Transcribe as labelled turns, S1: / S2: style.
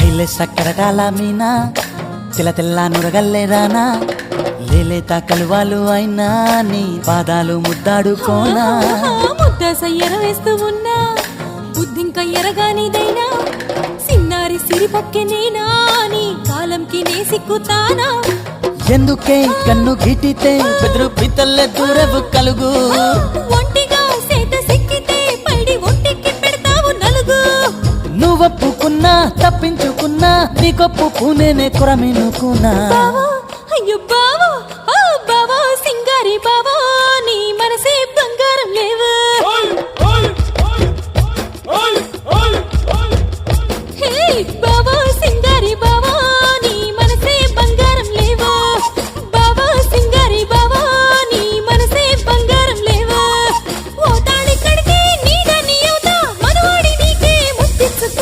S1: హైలే సక్కరటాల మీనా తెల్ల తెల్ల నురగల్లే రానా లేలేత కలువాలు అయినా నీ పాదాలు ముద్దాడుకోనా
S2: ముద్దాస ఎరవేస్తూ ఉన్నా బుద్ధింక ఎరగానిదైనా సిన్నారి సిరిపక్కె నేనా నీ కాలంకి నే సిక్కుతానా
S1: ఎందుకే కన్ను గిటితే బెదురు పితల్లే దూరవు కలుగు
S2: ఒంటిగా సేత సిక్కితే పైడి ఒంటికి పెడతావు నలుగు
S1: నువ్వొప్పుకున్నా తప్పించుకున్నా నీకొప్పు పూనేనే కొరమినుకున్నా
S2: బావో అయ్యో బావో ఓ బావో సింగారి బావో